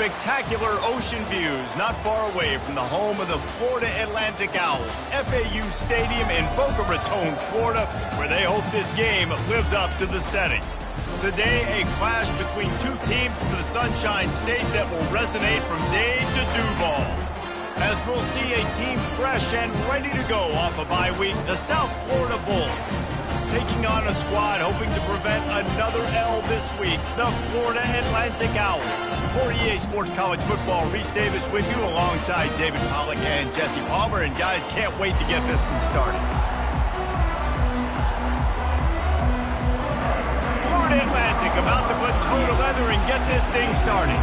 spectacular ocean views not far away from the home of the Florida Atlantic Owls, FAU Stadium in Boca Raton, Florida, where they hope this game lives up to the setting. Today, a clash between two teams from the Sunshine State that will resonate from Dade to Duval. As we'll see a team fresh and ready to go off a bye week, the South Florida Bulls, taking on a squad hoping to prevent another L this week, the Florida Atlantic Owls. For EA Sports College Football, Reese Davis with you alongside David Pollack and Jesse Palmer. And guys, can't wait to get this one started. Florida Atlantic about to put toe to leather and get this thing started.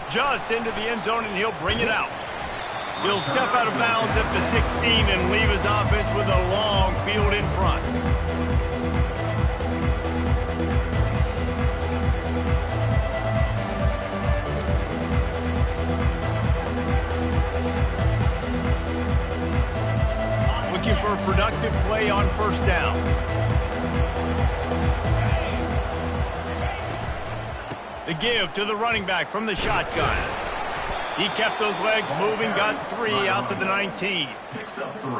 Just into the end zone, and he'll bring it out. He'll step out of bounds at the 16 and leave his offense with a long field in front. Looking for a productive play on first down. The give to the running back from the shotgun. He kept those legs moving, got 3 out to the 19.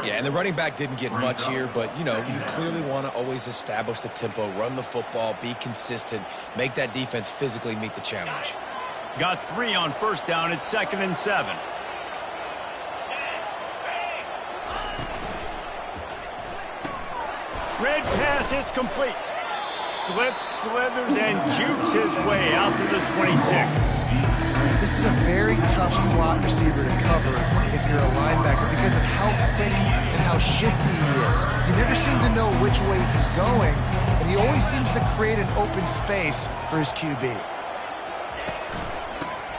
Yeah, and the running back didn't get much here, but, you clearly want to always establish the tempo, run the football, be consistent, make that defense physically meet the challenge. Got 3 on first down at 2nd and 7. Red pass, it's complete. Slips, slithers, and jukes his way out to the 26. This is a very tough slot receiver to cover if you're a linebacker because of how quick and how shifty he is. You never seem to know which way he's going, and he always seems to create an open space for his QB.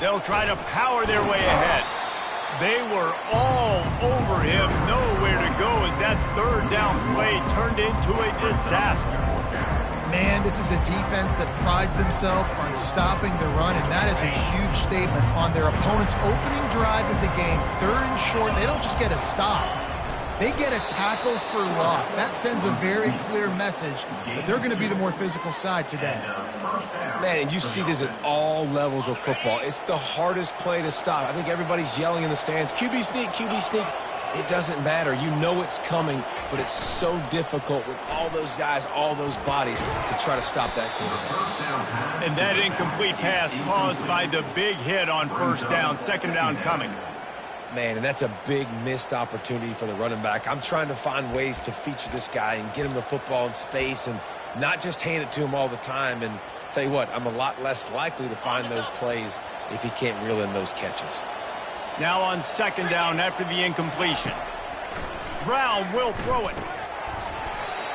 They'll try to power their way ahead. They were all over him, nowhere to go as that third down play turned into a disaster. Man, this is a defense that prides themselves on stopping the run, and that is a huge statement on their opponent's opening drive of the game. 3rd and short, they don't just get a stop. They get a tackle for loss. That sends a very clear message that they're going to be the more physical side today. Man, and you see this at all levels of football. It's the hardest play to stop. I think everybody's yelling in the stands, QB sneak, QB sneak. It doesn't matter. You know it's coming, but it's so difficult with all those guys, all those bodies to try to stop that quarterback. And that incomplete pass caused by the big hit on first down, 2nd down coming. Man, and that's a big missed opportunity for the running back. I'm trying to find ways to feature this guy and get him the football in space and not just hand it to him all the time. And tell you what, I'm a lot less likely to find those plays if he can't reel in those catches. Now on 2nd down after the incompletion. Brown will throw it.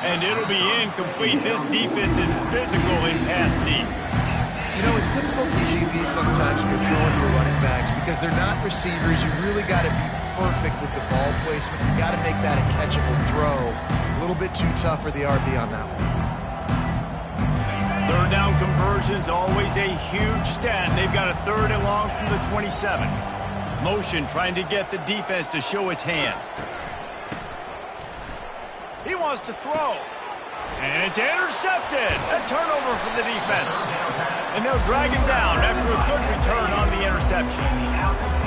And it'll be incomplete. This defense is physical in pass deep. It's difficult for GBs sometimes when you're throwing your running backs because they're not receivers. You really got to be perfect with the ball placement. You got to make that a catchable throw. A little bit too tough for the RB on that one. 3rd down conversion's always a huge stat. They've got a 3rd and long from the 27. Motion trying to get the defense to show his hand. He wants to throw. And it's intercepted. A turnover for the defense. And they'll drag him down after a good return on the interception.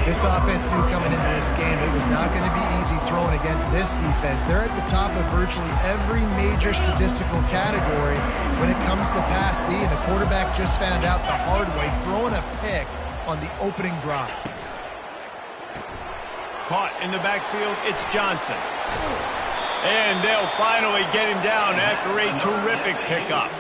This offense knew coming into this game it was not going to be easy throwing against this defense. They're at the top of virtually every major statistical category when it comes to pass D, and the quarterback just found out the hard way, throwing a pick on the opening drive. Caught in the backfield, it's Johnson. And they'll finally get him down after a terrific pickup.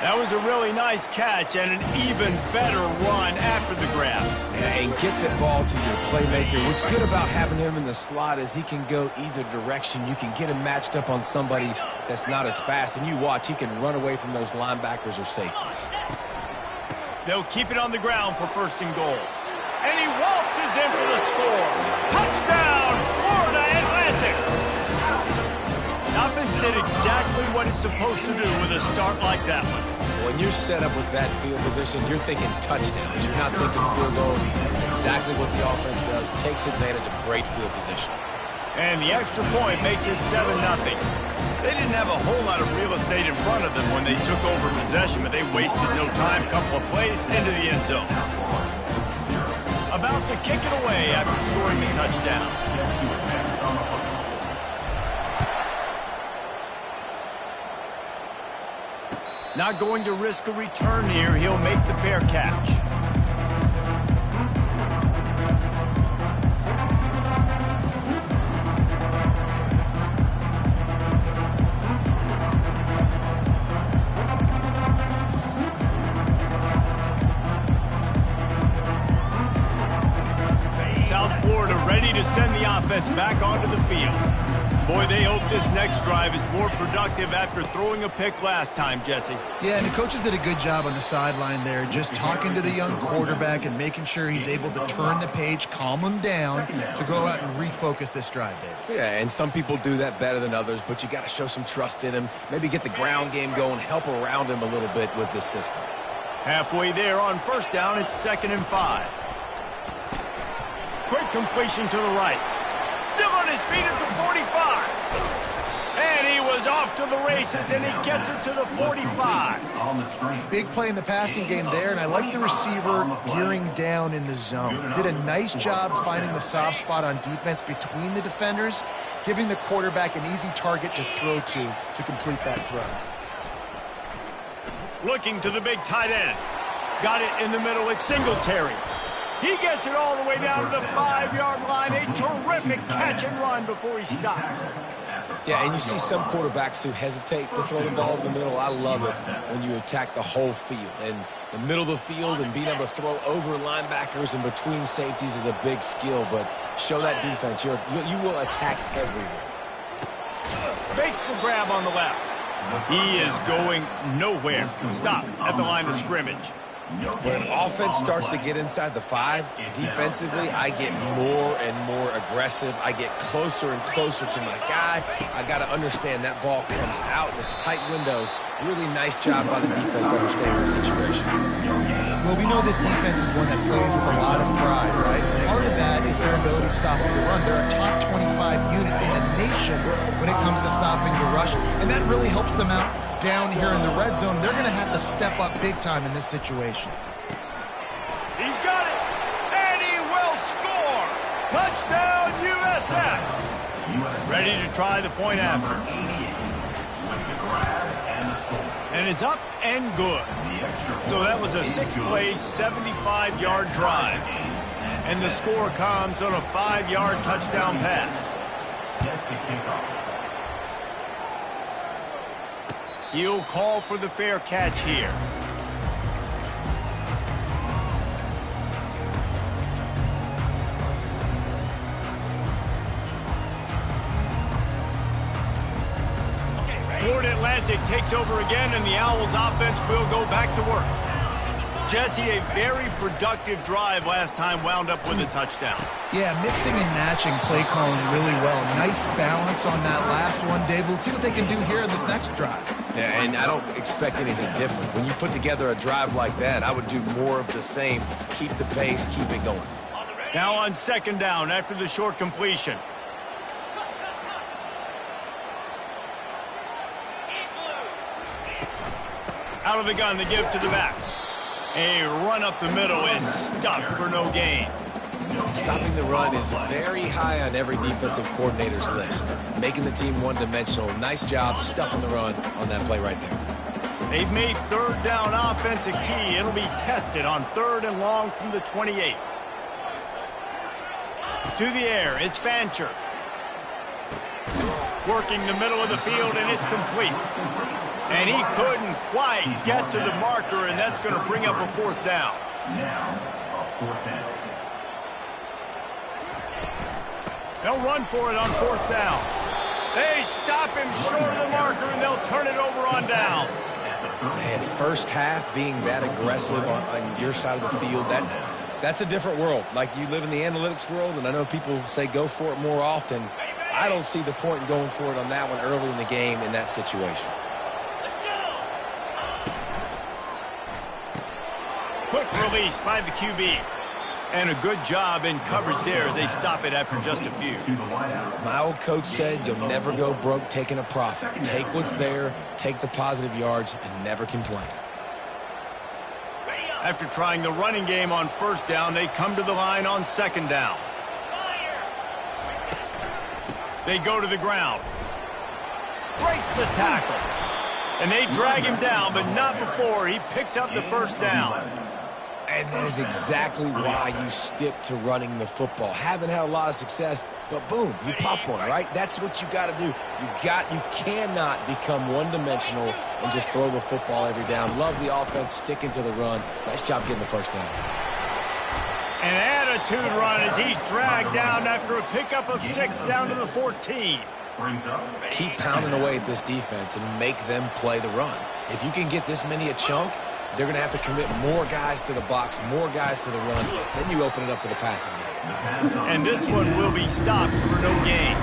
That was a really nice catch and an even better run after the grab. Yeah, and get the ball to your playmaker. What's good about having him in the slot is he can go either direction. You can get him matched up on somebody that's not as fast. And you watch, he can run away from those linebackers or safeties. They'll keep it on the ground for 1st and goal. And he waltzes in for the score. Touchdown, Florida Atlantic. The offense did exactly what it's supposed to do with a start like that one. When you're set up with that field position, you're thinking touchdowns. You're not thinking field goals. It's exactly what the offense does. Takes advantage of great field position. And the extra point makes it 7-0. They didn't have a whole lot of real estate in front of them when they took over possession, but they wasted no time. Couple of plays into the end zone. About to kick it away after scoring the touchdown. Not going to risk a return here. He'll make the fair catch. South Florida ready to send the offense back onto the field. Boy, they hope this next drive is more productive after throwing a pick last time, Jesse. Yeah, and the coaches did a good job on the sideline there, just talking to the young quarterback and making sure he's able to turn the page, calm him down to go out and refocus this drive, David. Yeah, and some people do that better than others, but you got to show some trust in him. Maybe get the ground game going, help around him a little bit with this system. Halfway there on first down, it's 2nd and 5. Quick completion to the right. Still on his feet at the 45. And he was off to the races, and he gets it to the 45. Big play in the passing game there, and I like the receiver gearing down in the zone. Did a nice job finding the soft spot on defense between the defenders, giving the quarterback an easy target to throw to complete that throw. Looking to the big tight end. Got it in the middle. It's Singletary. He gets it all the way down to the 5-yard line. A terrific catch and run before he stopped. Yeah, and you see some quarterbacks who hesitate to throw the ball in the middle. I love it when you attack the whole field. And the middle of the field and being able to throw over linebackers and between safeties is a big skill. But show that defense. You will attack everywhere. Makes the grab on the left. He is going nowhere. Stop at the line of scrimmage. When an offense starts to get inside the 5, defensively, I get more and more aggressive. I get closer and closer to my guy. I got to understand that ball comes out and it's tight windows. Really nice job by the defense understanding the situation. Well, we know this defense is one that plays with a lot of pride, right? Part of that is their ability to stop the run. They're a top 25 unit in the nation when it comes to stopping the rush, and that really helps them out down here in the red zone. They're going to have to step up big time in this situation. He's got it, and he will score. Touchdown, USF. Ready to try the point after. And it's up and good. So that was a 6-play, 75-yard drive. And the score comes on a 5-yard touchdown pass. He'll call for the fair catch here. Florida Atlantic takes over again, and the Owls offense will go back to work. Jesse, a very productive drive last time wound up with a touchdown. Yeah, mixing and matching play calling really well. Nice balance on that last one, Dave. Let's see what they can do here in this next drive. Yeah, and I don't expect anything different. When you put together a drive like that, I would do more of the same. Keep the pace, keep it going. Now on 2nd down after the short completion. Out of the gun to give to the back. A run up the middle is stuffed for no gain. Stopping the run is very high on every defensive coordinator's list. Making the team one-dimensional. Nice job stuffing the run on that play right there. They've made 3rd down offense a key. It'll be tested on 3rd and long from the 28. To the air, it's Fancher. Working the middle of the field, and it's complete. And he couldn't quite get to the marker, and that's going to bring up a 4th down. They'll run for it on 4th down. They stop him short of the marker, and they'll turn it over on downs. Man, first half being that aggressive on your side of the field, that's a different world. Like, you live in the analytics world, and I know people say go for it more often. I don't see the point in going for it on that one early in the game in that situation. Quick release by the QB. And a good job in coverage there as they stop it after just a few. My old coach said you'll never go broke taking a profit. Take what's there, take the positive yards, and never complain. After trying the running game on first down, they come to the line on second down. They go to the ground. Breaks the tackle. And they drag him down, but not before he picks up the first down. And that is exactly why you stick to running the football. Haven't had a lot of success, but boom, you pop one, right? That's what you got to do. You cannot become one-dimensional and just throw the football every down. Love the offense sticking to the run. Nice job getting the first down. An attitude run as he's dragged down after a pickup of 6 down to the 14. Keep pounding away at this defense and make them play the run. If you can get this many a chunk, they're going to have to commit more guys to the box, more guys to the run. Then you open it up for the passing game. And this one will be stopped for no gain.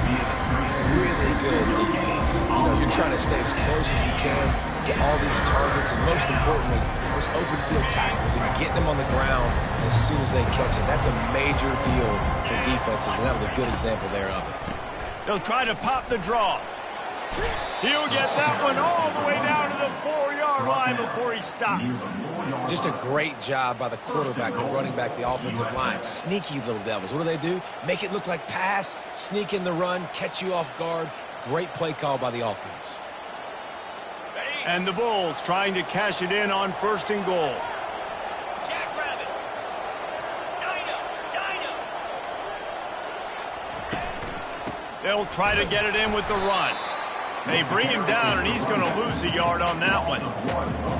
Really good defense. You know, you're trying to stay as close as you can to all these targets, and most importantly, those open field tackles and getting them on the ground as soon as they catch it. That's a major deal for defenses, and that was a good example there of it. They'll try to pop the draw. He'll get that one all the way down to the 4-yard line before he stopped. Just a great job by the quarterback, the running back, the offensive line. Sneaky little devils. What do? Make it look like pass, sneak in the run, catch you off guard. Great play call by the offense. And the Bulls trying to cash it in on first and goal. They'll try to get it in with the run. They bring him down, and he's going to lose a yard on that one.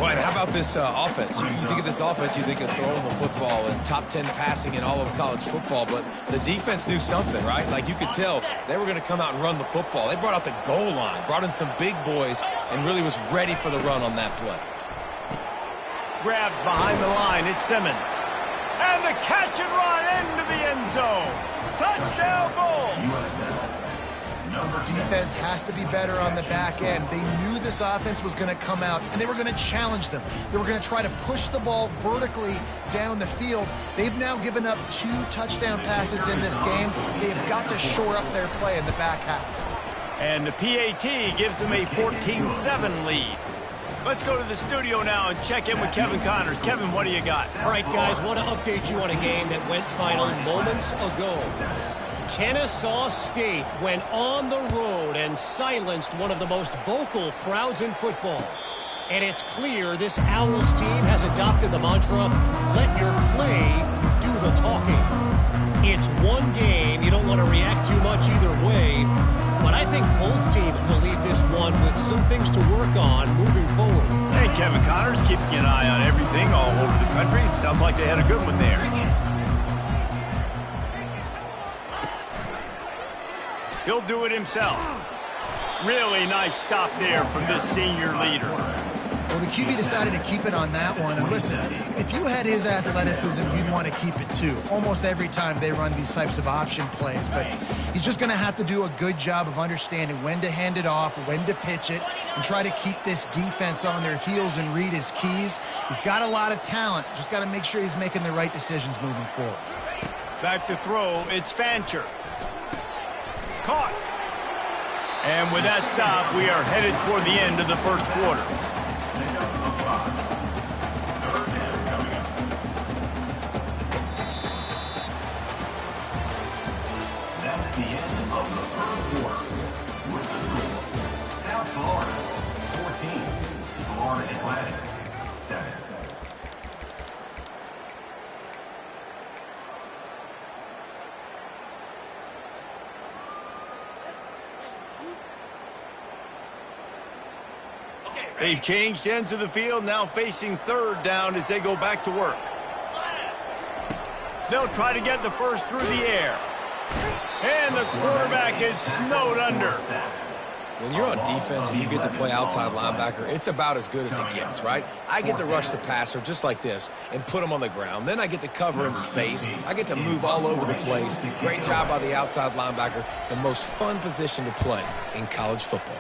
Well, and how about this offense? You think of this offense, you think of throwing the football and top 10 passing in all of college football, but the defense knew something, right? Like you could tell they were going to come out and run the football. They brought out the goal line, brought in some big boys, and really was ready for the run on that play. Grabbed behind the line, it's Simmons. And the catch and run into the end zone. Touchdown, Bulls. Defense has to be better on the back end. They knew this offense was going to come out, and they were going to challenge them. They were going to try to push the ball vertically down the field. They've now given up 2 touchdown passes in this game. They've got to shore up their play in the back half. And the PAT gives them a 14-7 lead. Let's go to the studio now and check in with Kevin Connors. Kevin, what do you got? All right, guys, want to update you on a game that went final moments ago. Kennesaw State went on the road and silenced one of the most vocal crowds in football. And it's clear this Owls team has adopted the mantra, let your play do the talking. It's one game. You don't want to react too much either way. But I think both teams will leave this one with some things to work on moving forward. Hey, Kevin Connors keeping an eye on everything all over the country. Sounds like they had a good one there. He'll do it himself. Really nice stop there from this senior leader. Well, the QB decided to keep it on that one. And listen, if you had his athleticism, you'd want to keep it too. Almost every time they run these types of option plays. But he's just going to have to do a good job of understanding when to hand it off, when to pitch it, and try to keep this defense on their heels and read his keys. He's got a lot of talent. Just got to make sure he's making the right decisions moving forward. Back to throw, it's Fancher. Caught. And with that stop, we are headed toward the end of the first quarter. That's the end of the first quarter. With the score, South Florida 14, Florida Atlantic 7. They've changed ends of the field, now facing third down as they go back to work. They'll try to get the first through the air. And the quarterback is snowed under. When you're on defense and you get to play outside linebacker, it's about as good as it gets, right? I get to rush the passer just like this and put him on the ground. Then I get to cover in space. I get to move all over the place. Great job by the outside linebacker. The most fun position to play in college football.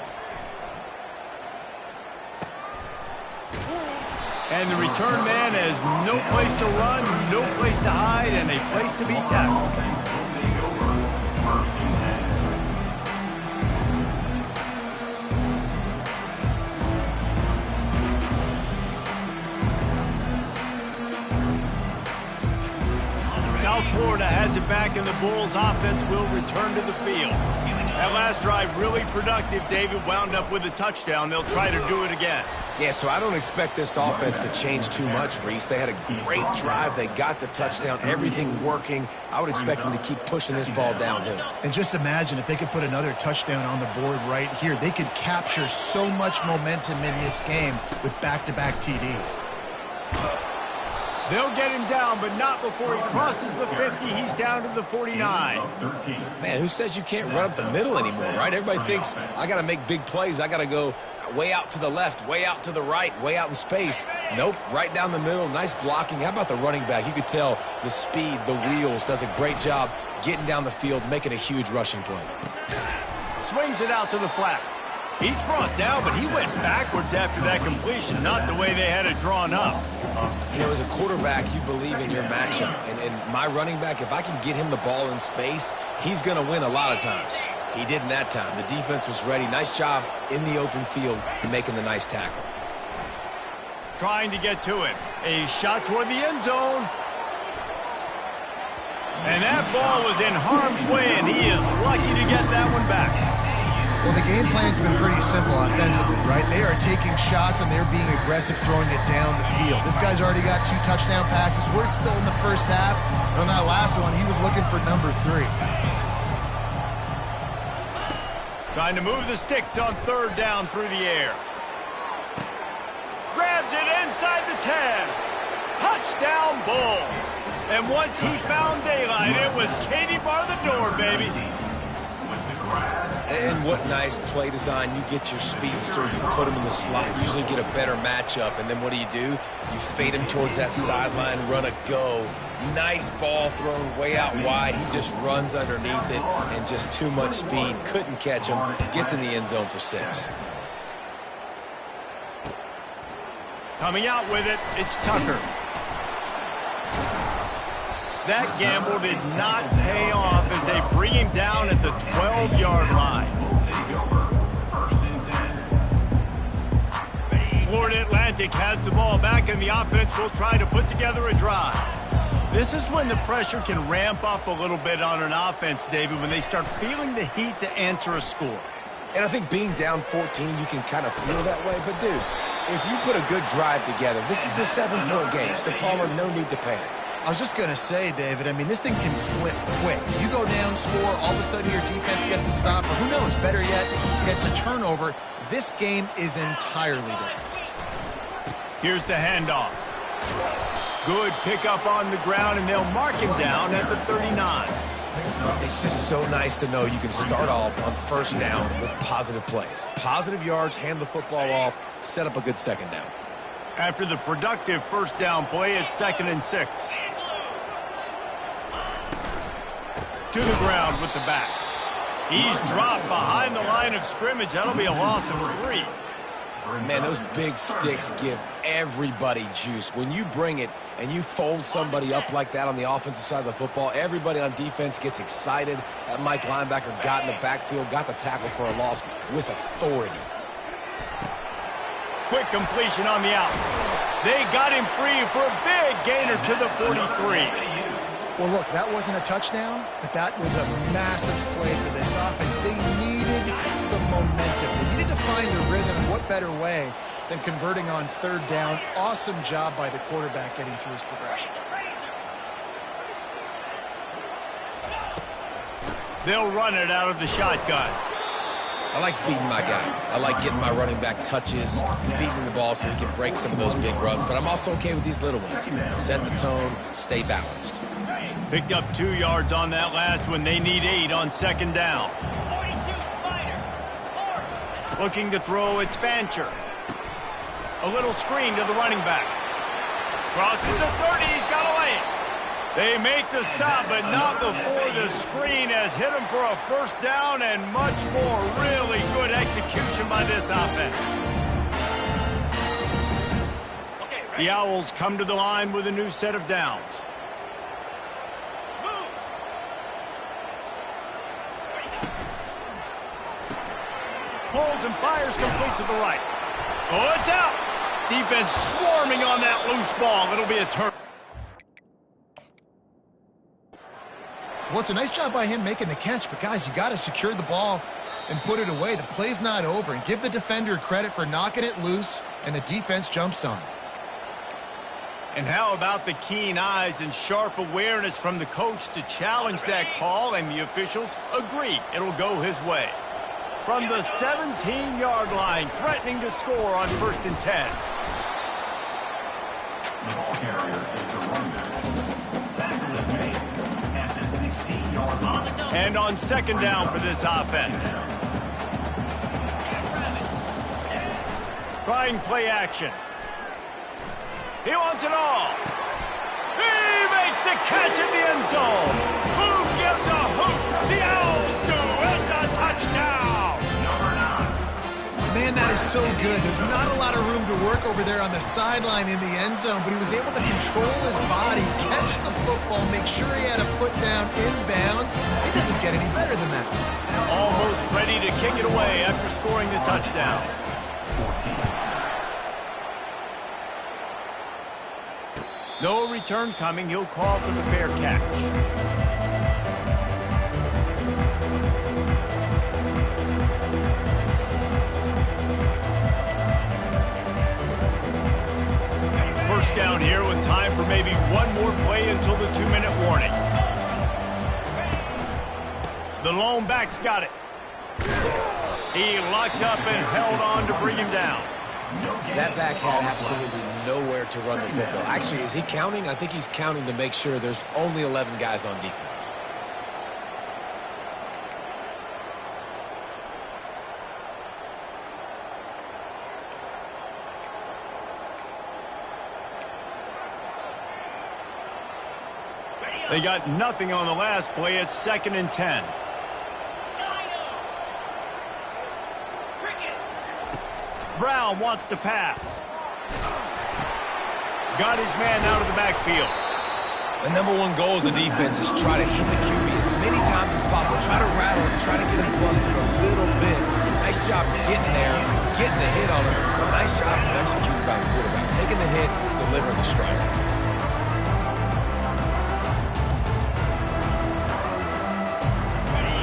And the return man has no place to run, no place to hide, and a place to be tackled. South Florida has it back, and the Bulls offense will return to the field. That last drive really productive. David wound up with a touchdown. They'll try to do it again. Yeah, so I don't expect this offense to change too much, Reese. They had a great drive. They got the touchdown, everything working. I would expect them to keep pushing this ball downhill. And just imagine if they could put another touchdown on the board right here. They could capture so much momentum in this game with back-to-back TDs. They'll get him down, but not before he crosses the 50. He's down to the 49. Man, who says you can't run up the middle anymore, right? Everybody thinks, I got to make big plays. I got to go way out to the left, way out to the right, way out in space. Nope, right down the middle. Nice blocking. How about the running back? You could tell the speed, the wheels, does a great job getting down the field, making a huge rushing play. Swings it out to the flat. He's brought down, but he went backwards after that completion, not the way they had it drawn up. You know, as a quarterback, you believe in your matchup. And my running back, if I can get him the ball in space, he's going to win a lot of times. He didn't that time. The defense was ready. Nice job in the open field making the nice tackle. Trying to get to it. A shot toward the end zone. And that ball was in harm's way, and he is lucky to get that one back. Well, the game plan's been pretty simple offensively, right? They are taking shots, and they're being aggressive, throwing it down the field. This guy's already got 2 touchdown passes. We're still in the first half. And on that last one, he was looking for number 3. Trying to move the sticks on third down through the air. Grabs it inside the 10. Touchdown Bulls. And once he found daylight, it was Katie bar the door, baby. And what nice play design. You get your speedster, you put him in the slot, usually get a better matchup. And then what do? You fade him towards that sideline, run a go. Nice ball thrown way out wide. He just runs underneath it and just too much speed. Couldn't catch him. Gets in the end zone for 6. Coming out with it, it's Tucker. That gamble did not pay off as they bring him down at the 12-yard line. Florida Atlantic has the ball back, and the offense will try to put together a drive. This is when the pressure can ramp up a little bit on an offense, David, when they start feeling the heat to answer a score. And I think being down 14, you can kind of feel that way. But, dude, if you put a good drive together, this is a 7-point game, so Palmer, no need to panic. I was just going to say, David, I mean, this thing can flip quick. You go down, score, all of a sudden your defense gets a stop, or who knows, better yet, gets a turnover. This game is entirely different. Here's the handoff. Good pickup on the ground, and they'll mark him down at the 39. It's just so nice to know you can start off on first down with positive plays. Positive yards, hand the football off, set up a good second down. After the productive first down play, it's 2nd and 6. To the ground with the back. He's dropped behind the line of scrimmage. That'll be a loss of 3. Man, those big sticks give everybody juice. When you bring it and you fold somebody up like that on the offensive side of the football, everybody on defense gets excited. That Mike linebacker got in the backfield, got the tackle for a loss with authority. Quick completion on the out. They got him free for a big gainer to the 43. Well, look, that wasn't a touchdown, but that was a massive play for this offense. They needed some momentum. They needed to find a rhythm. What better way than converting on third down? Awesome job by the quarterback getting through his progression. They'll run it out of the shotgun. I like feeding my guy. I like getting my running back touches, feeding the ball so he can break some of those big runs. But I'm also okay with these little ones. Set the tone, stay balanced. Picked up 2 yards on that last one. They need 8 on 2nd down. Looking to throw, it's Fancher. A little screen to the running back. Crosses the 30, he's got to lay it. They make the stop, but not before the screen has hit him for a first down and much more. Really good execution by this offense. The Owls come to the line with a new set of downs. Pulls and fires complete to the right. Oh, it's out. Defense swarming on that loose ball. It'll be a turn. Well, it's a nice job by him making the catch, but guys, you got to secure the ball and put it away. The play's not over, and give the defender credit for knocking it loose, and the defense jumps on it. And how about the keen eyes and sharp awareness from the coach to challenge that call, and the officials agree it'll go his way. From the 17-yard line, threatening to score on 1st and 10. The ball carrier is the running back. Tackle is made at the 16-yard line. And on 2nd down for this offense. Trying play action. He wants it all. He makes the catch in the end zone. Who gives a hoot? The Owls do. It's a touchdown. Number 9. Man, that is so good. There's not a lot of room to work over there on the sideline in the end zone, but he was able to control his body, catch the football, make sure he had a foot down inbounds. It doesn't get any better than that. Almost ready to kick it away after scoring the touchdown. 14. No return coming. He'll call for the fair catch. First down here with time for maybe one more play until the 2-minute warning. The lone back's got it. He locked up and held on to bring him down. That back had absolutely nowhere to run the football. Actually, is he counting? I think he's counting to make sure there's only 11 guys on defense. They got nothing on the last play. It's 2nd and 10. Brown wants to pass. Got his man out of the backfield. The number one goal as a defense is try to hit the QB as many times as possible. Try to rattle him, try to get him flustered a little bit. Nice job getting there, getting the hit on him. But nice job executing by the quarterback. Taking the hit, delivering the strike.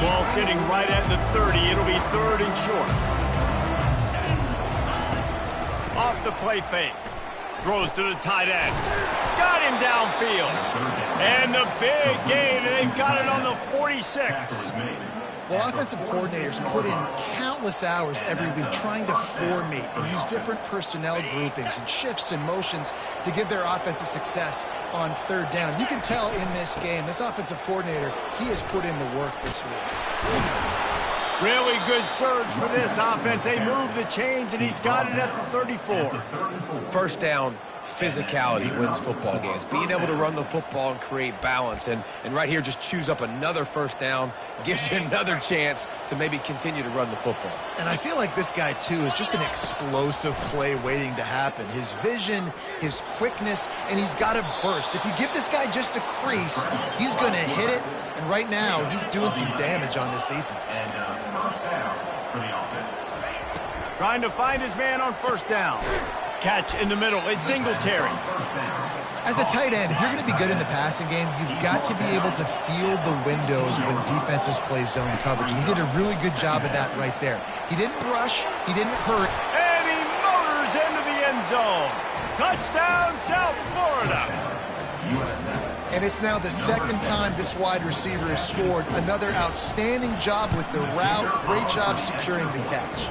Ball sitting right at the 30. It'll be 3rd and short. Off the play fake. Throws to the tight end. Got him downfield. And the big gain, and they've got it on the 46. Well, offensive coordinators put in countless hours every week trying to formate and use different personnel groupings and shifts and motions to give their offense a success on 3rd down. You can tell in this game, this offensive coordinator, he has put in the work this week. Really good surge for this offense. They move the chains, and he's got it at the 34. 1st down, physicality wins football games. Being able to run the football and create balance. And right here, just choose up another 1st down, gives you another chance to maybe continue to run the football. And I feel like this guy, too, is just an explosive play waiting to happen. His vision, his quickness, and he's got a burst. If you give this guy just a crease, he's going to hit it. And right now, he's doing some damage on this defense. And 1st down for the offense. Trying to find his man on 1st down. Catch in the middle. It's Singletary. As a tight end, if you're going to be good in the passing game, you've got to be able to feel the windows when defenses play zone coverage. And he did a really good job of that right there. He didn't rush. He didn't hurt. And he motors into the end zone. Touchdown, South Florida. And it's now the 2nd time this wide receiver has scored. Another outstanding job with the route. Great job securing the catch.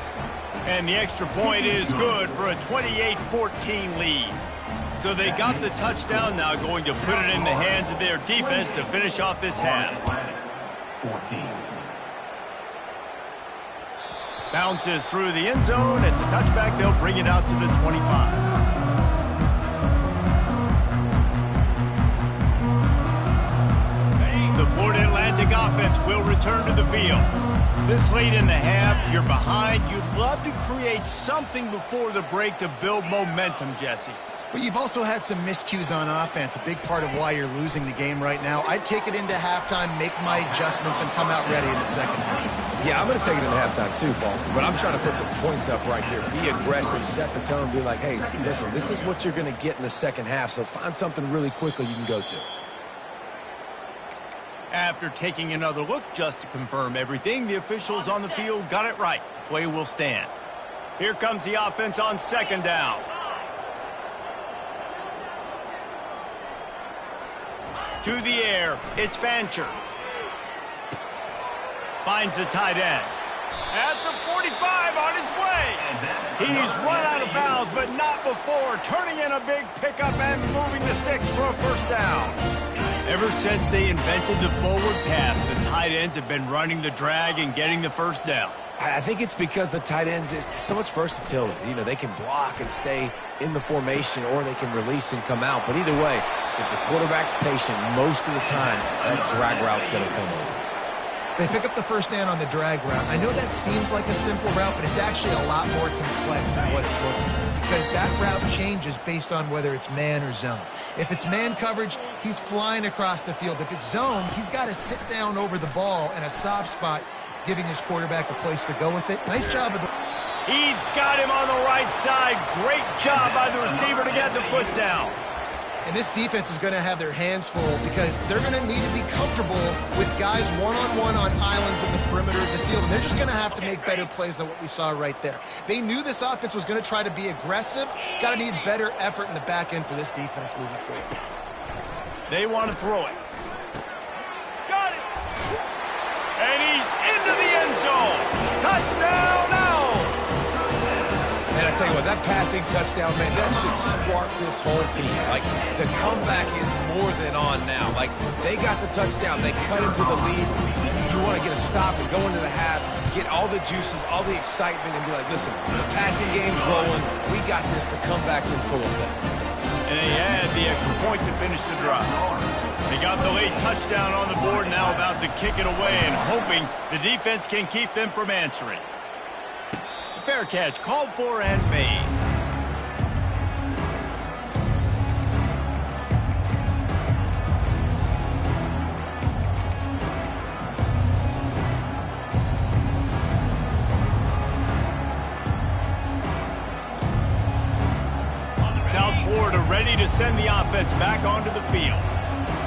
And the extra point is good for a 28-14 lead. So they got the touchdown, now going to put it in the hands of their defense to finish off this half. 14. Bounces through the end zone. It's a touchback. They'll bring it out to the 25. The Florida Atlantic offense will return to the field. This late in the half, you're behind. You'd love to create something before the break to build momentum, Jesse. But you've also had some miscues on offense, a big part of why you're losing the game right now. I'd take it into halftime, make my adjustments, and come out ready in the second half. Yeah, I'm going to take it into halftime too, Paul. But I'm trying to put some points up right here. Be aggressive, set the tone, be like, hey, listen, this is what you're going to get in the second half, so find something really quickly you can go to. After taking another look just to confirm everything, the officials on the field got it right. The play will stand. Here comes the offense on second down. To the air, it's Fancher. Finds the tight end. At the 45 on his way. He's run out of bounds, but not before turning in a big pickup and moving the sticks for a first down. Ever since they invented the forward pass, the tight ends have been running the drag and getting the first down. I think it's because the tight ends, is so much versatility. You know, they can block and stay in the formation, or they can release and come out. But either way, if the quarterback's patient most of the time, that drag route's going to come over. They pick up the first down on the drag route. I know that seems like a simple route, but it's actually a lot more complex than what it looks like, because that route changes based on whether it's man or zone. If it's man coverage, he's flying across the field. If it's zone, he's got to sit down over the ball in a soft spot, giving his quarterback a place to go with it. Nice job of the... He's got him on the right side. Great job by the receiver to get the foot down. And this defense is going to have their hands full, because they're going to need to be comfortable with guys one-on-one on islands in the perimeter of the field. And they're just going to have to make better plays than what we saw right there. They knew this offense was going to try to be aggressive. Got to need better effort in the back end for this defense moving forward. They want to throw it. Got it. And he's into the end zone. Touchdown Owls. And I tell you what, that passing touchdown, man, that should spark this whole team. Like, the comeback is more than on now. Like, they got the touchdown. They cut into the lead. You want to get a stop and go into the half, get all the juices, all the excitement, and be like, listen, the passing game's rolling. We got this. The comeback's in full effect. And they add the extra point to finish the drive. They got the late touchdown on the board, now about to kick it away and hoping the defense can keep them from answering. Fair catch called for and made. South Florida ready to send the offense back onto the field.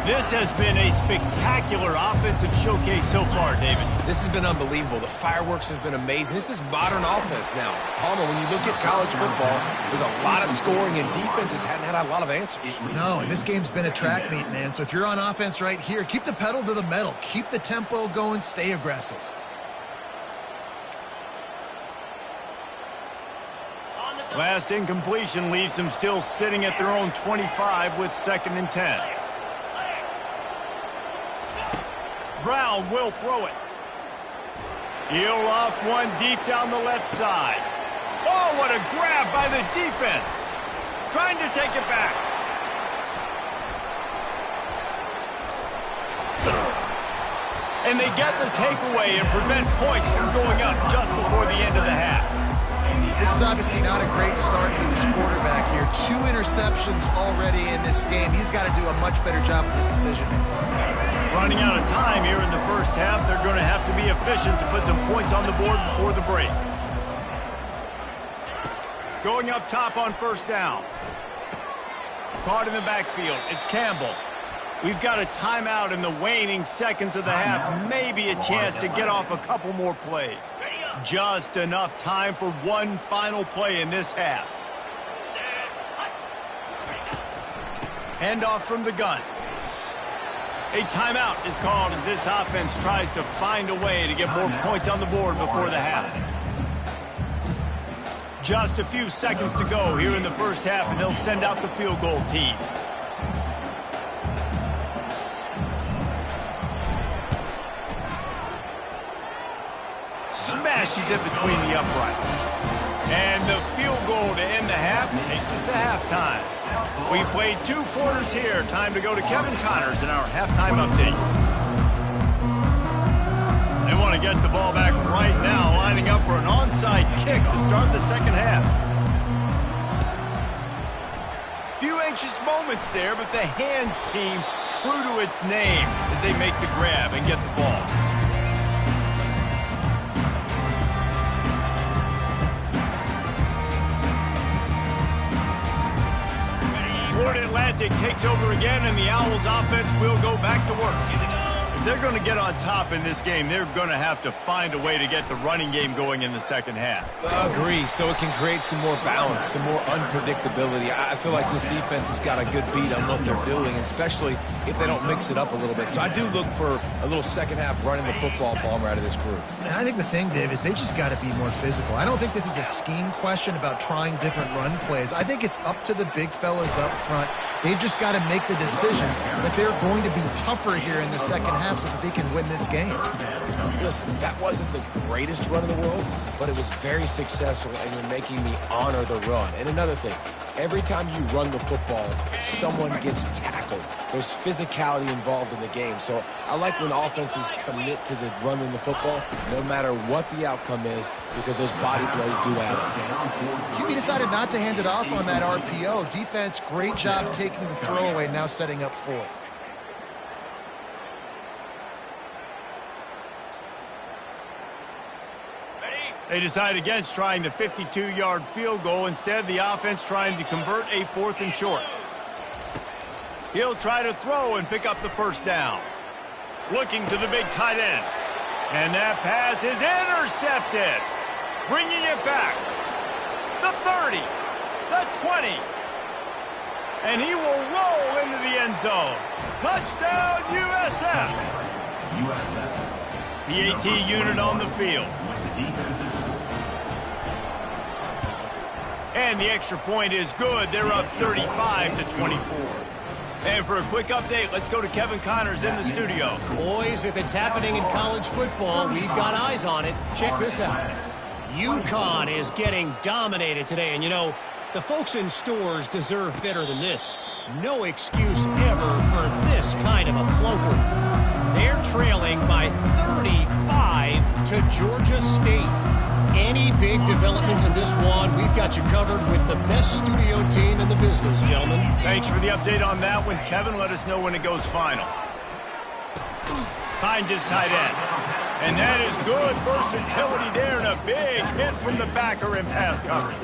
This has been a spectacular offensive showcase so far, David. This has been unbelievable. The fireworks has been amazing. This is modern offense now. Palmer, when you look at college football, there's a lot of scoring, and defenses hadn't had a lot of answers. No, and this game's been a track meet, man. So if you're on offense right here, keep the pedal to the metal. Keep the tempo going. Stay aggressive. Last incompletion leaves them still sitting at their own 25 with 2nd and 10. Brown will throw it. He'll off one deep down the left side. Oh, what a grab by the defense. Trying to take it back. And they get the takeaway and prevent points from going up just before the end of the half. This is obviously not a great start for this quarterback here. 2 interceptions already in this game. He's got to do a much better job with his decision-making. Running out of time here in the first half, they're going to have to be efficient to put some points on the board before the break. Going up top on first down. Caught in the backfield. It's Campbell. We've got a timeout in the waning seconds of the half. Maybe a chance to get off a couple more plays. Just enough time for one final play in this half. Handoff from the gun. A timeout is called as this offense tries to find a way to get more points on the board before the half. Just a few seconds to go here in the first half, and they'll send out the field goal team. Smashes it between the uprights. And the field goal to end the half takes us to halftime. We played 2 quarters here. Time to go to Kevin Connors in our halftime update. They want to get the ball back right now, lining up for an onside kick to start the second half. Few anxious moments there, but the hands team true to its name as they make the grab and get the ball. Florida Atlantic takes over again, and the Owls offense will go back to work. If they're going to get on top in this game, they're going to have to find a way to get the running game going in the second half. Agree, so it can create some more balance, some more unpredictability. I feel like this defense has got a good beat on what they're doing, especially if they don't mix it up a little bit. So I do look for a little second half running the football, Palmer, out of this group. And I think the thing, Dave, is they just got to be more physical. I don't think this is a scheme question about trying different run plays. I think it's up to the big fellas up front. They've just got to make the decision that they're going to be tougher here in the second half so that they can win this game. Listen, that wasn't the greatest run in the world, but it was very successful, and you're making me honor the run. And another thing, every time you run the football, someone gets tackled. There's physicality involved in the game. So I like when offenses commit to the running the football, no matter what the outcome is, because those body blows do add up. QB decided not to hand it off on that RPO. Defense, great job taking the throwaway, now setting up fourth. They decide against trying the 52-yard field goal. Instead, the offense trying to convert a 4th and short. He'll try to throw and pick up the first down. Looking to the big tight end. And that pass is intercepted. Bringing it back. The 30. The 20. And he will roll into the end zone. Touchdown, USF. The AT unit on the field. And the extra point is good. They're up 35-24. And for a quick update, let's go to Kevin Connors in the studio. Boys, if it's happening in college football, we've got eyes on it. Check this out. UConn is getting dominated today. And, you know, the folks in stores deserve better than this. No excuse ever for this kind of a clunker. They're trailing by 35 to Georgia State. Any big developments in this one, we've got you covered with the best studio team in the business, gentlemen. Thanks for the update on that one, Kevin. Let us know when it goes final. Finds his tight end. And that is good versatility there, and a big hit from the backer in pass coverage.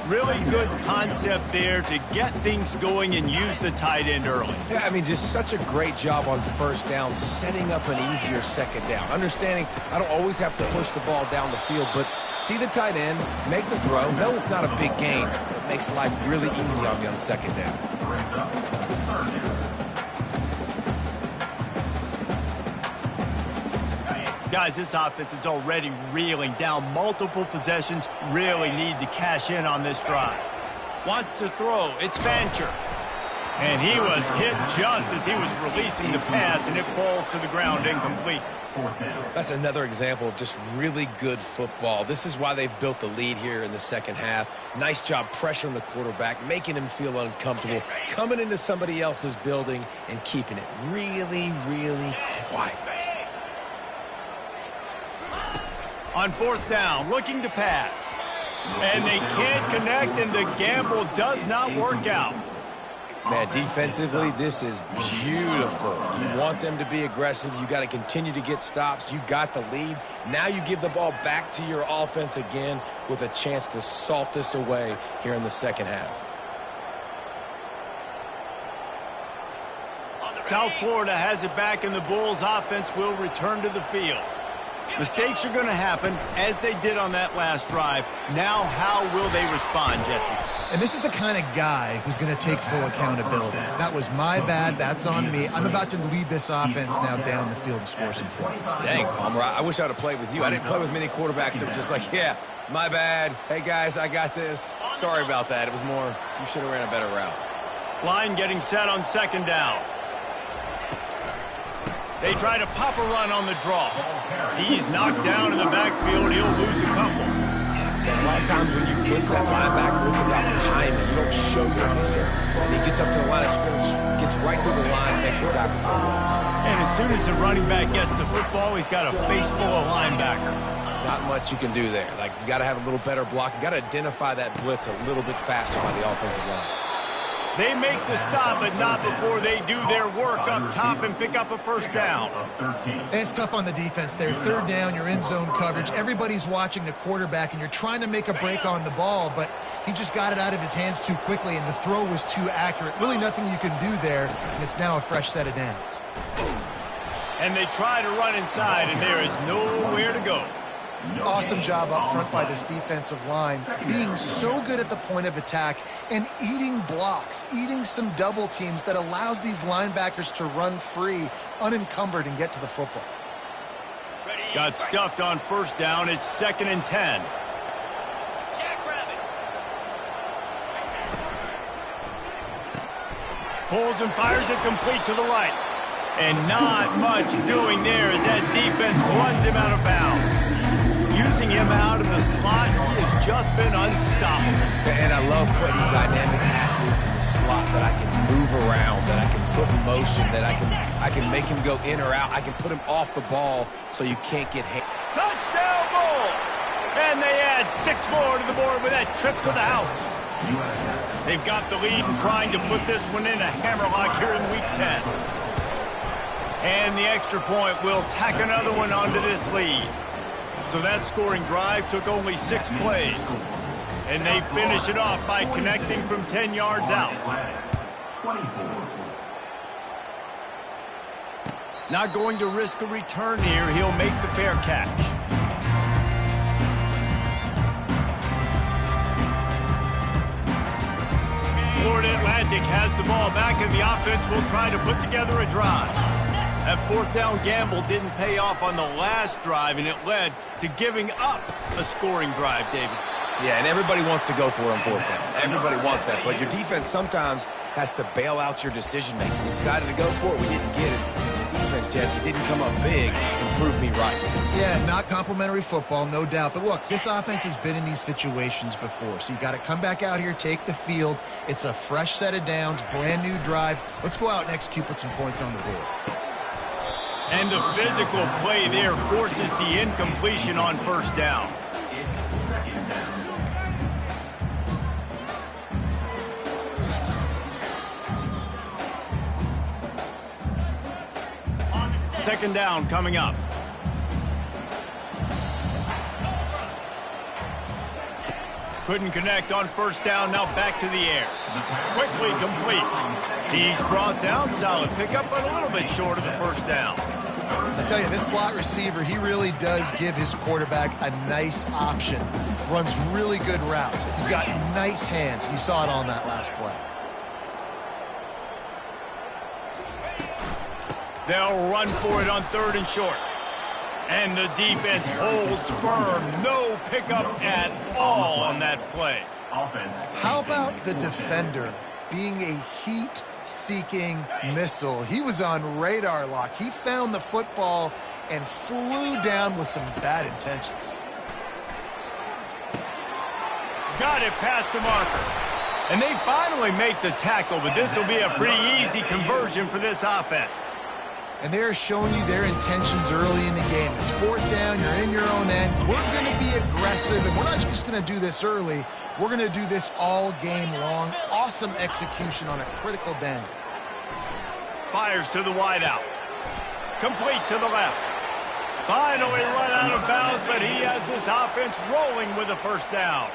Really good concept there to get things going and use the tight end early. Yeah, I mean, just such a great job on first down, setting up an easier second down. Understanding I don't always have to push the ball down the field, but see the tight end, make the throw. No, it's not a big gain. It makes life really easy on you on second down. Guys, this offense is already reeling down multiple possessions. Really need to cash in on this drive. Wants to throw. It's Fancher. And he was hit just as he was releasing the pass, and it falls to the ground incomplete. That's another example of just really good football. This is why they've built the lead here in the second half. Nice job pressuring the quarterback, making him feel uncomfortable, coming into somebody else's building and keeping it really, really quiet. On 4th down, looking to pass. And they can't connect, and the gamble does not work out. Man, defensively, this is beautiful. You want them to be aggressive. You got to continue to get stops. You got the lead. Now you give the ball back to your offense again with a chance to salt this away here in the second half. South Florida has it back, and the Bulls offense will return to the field. Mistakes are going to happen, as they did on that last drive. Now, how will they respond, Jesse? And this is the kind of guy who's going to take full accountability. That was my bad. That's on me. I'm about to lead this offense now down the field and score some points. Dang, Palmer, I wish I would have played with you. I didn't play with many quarterbacks that were just like, yeah, my bad. Hey, guys, I got this. Sorry about that. It was more, you should have ran a better route. Line getting set on 2nd down. They try to pop a run on the draw. He's knocked down in the backfield. He'll lose a couple. And a lot of times when you blitz that linebacker, it's about timing. You don't show your hand. And he gets up to the line of scrimmage, gets right through the line, makes the tackle for a loss. And as soon as the running back gets the football, he's got a face full of linebacker. Not much you can do there. Like, you got to have a little better block. You got to identify that blitz a little bit faster by the offensive line. They make the stop, but not before they do their work up top and pick up a first down. And it's tough on the defense there. Third down, you're in zone coverage. Everybody's watching the quarterback, and you're trying to make a break on the ball, but he just got it out of his hands too quickly, and the throw was too accurate. Really nothing you can do there, and it's now a fresh set of downs. And they try to run inside, and there is nowhere to go. Awesome job up front by this defensive line, being so good at the point of attack and eating blocks, eating some double teams that allows these linebackers to run free, unencumbered, and get to the football. Got stuffed on first down. It's 2nd and 10. Pulls and fires it complete to the right. And not much doing there as that defense runs him out of bounds. Using him out of the slot, he has just been unstoppable. And I love putting dynamic athletes in the slot that I can move around, that I can put in motion, that I can make him go in or out. I can put him off the ball so you can't get hit. Touchdown Bulls! And they add 6 more to the board with that trip to the house. They've got the lead and trying to put this one in a hammerlock here in Week 10. And the extra point will tack another one onto this lead. So that scoring drive took only 6 plays. And they finish it off by connecting from 10 yards out. Not going to risk a return here. He'll make the fair catch. Florida Atlantic has the ball back, and the offense will try to put together a drive. That 4th down gamble didn't pay off on the last drive, and it led to giving up a scoring drive, David. Yeah, and everybody wants to go for it on 4th down. Everybody wants that, but your defense sometimes has to bail out your decision-making. We decided to go for it. We didn't get it. The defense, Jesse, didn't come up big and prove me right. Yeah, not complimentary football, no doubt. But look, this offense has been in these situations before, so you got to come back out here, take the field. It's a fresh set of downs, brand new drive. Let's go out and execute, put some points on the board. And the physical play there forces the incompletion on first down. Second down coming up. Couldn't connect on first down, now back to the air. Quickly complete. He's brought down, solid pickup, but a little bit short of the first down. I tell you, this slot receiver, he really does give his quarterback a nice option. Runs really good routes. He's got nice hands. You saw it on that last play. They'll run for it on 3rd and short. And the defense holds firm. No pickup at all on that play. How about the defender being a heat-seeking missile? He was on radar lock. He found the football and flew down with some bad intentions. Got it past the marker. And they finally make the tackle, but this will be a pretty easy conversion for this offense. And they're showing you their intentions early in the game. It's 4th down, you're in your own end. We're going to be aggressive, and we're not just going to do this early. We're going to do this all game long. Awesome execution on a critical down. Fires to the wideout. Complete to the left. Finally run out of bounds, but he has this offense rolling with a first down.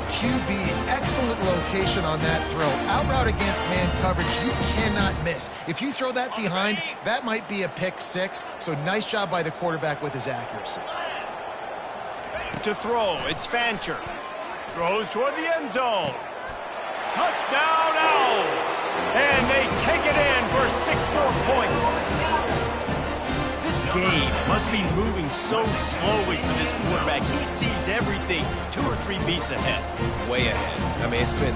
QB, excellent location on that throw. Out route against man coverage, you cannot miss. If you throw that behind, that might be a pick 6. So nice job by the quarterback with his accuracy. To throw, it's Fancher. Throws toward the end zone. Touchdown Owls! And they take it in for 6 more points. This game must be moving so slowly for this quarterback. He sees everything 2 or 3 beats ahead. Way ahead. I mean, it's been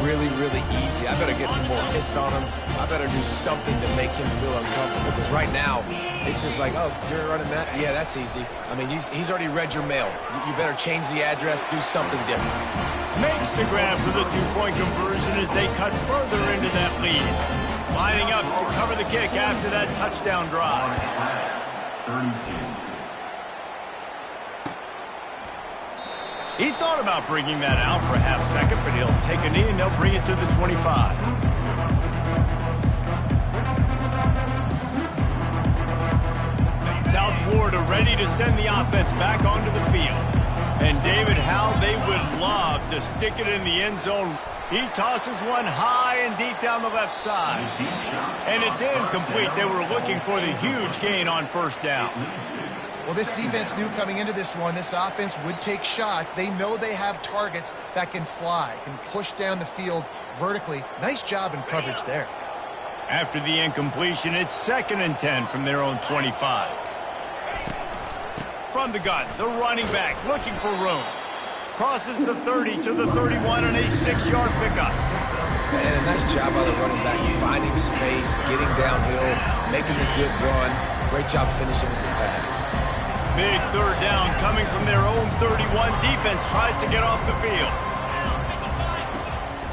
really, really easy. I better get some more hits on him. I better do something to make him feel uncomfortable, because right now, it's just like, oh, you're running that? Yeah, that's easy. I mean, he's already read your mail. You better change the address, do something different. Makes the grab for the 2-point conversion as they cut further into that lead. Lining up to cover the kick after that touchdown drive. 32. He thought about bringing that out for a half second, but he'll take a knee and they'll bring it to the 25. South Florida ready to send the offense back onto the field. And David, how they would love to stick it in the end zone. He tosses one high and deep down the left side. And it's incomplete. They were looking for the huge gain on first down. Well, this defense knew coming into this one, this offense would take shots. They know they have targets that can fly, can push down the field vertically. Nice job in coverage there. After the incompletion, it's 2nd and 10 from their own 25. From the gun, the running back looking for room. Crosses the 30 to the 31 and a 6-yard pickup. And a nice job by the running back, finding space, getting downhill, making a good run. Great job finishing with his pads. Big third down coming from their own 31. Defense tries to get off the field.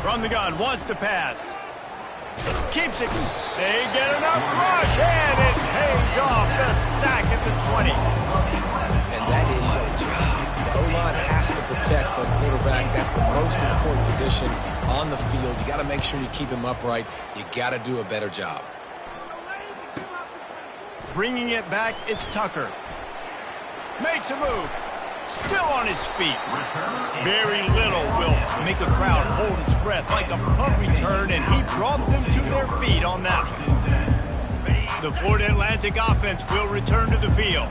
From the gun, wants to pass. Keeps it. They get enough rush, and it pays off the sack at the 20. And that is your job. The O-line has to protect the quarterback. That's the most important position on the field. You got to make sure you keep him upright. You got to do a better job. Bringing it back, it's Tucker. Makes a move. Still on his feet. Very little will make a crowd hold its breath like a punt return, and he brought them to their feet on that one. The Florida Atlantic offense will return to the field.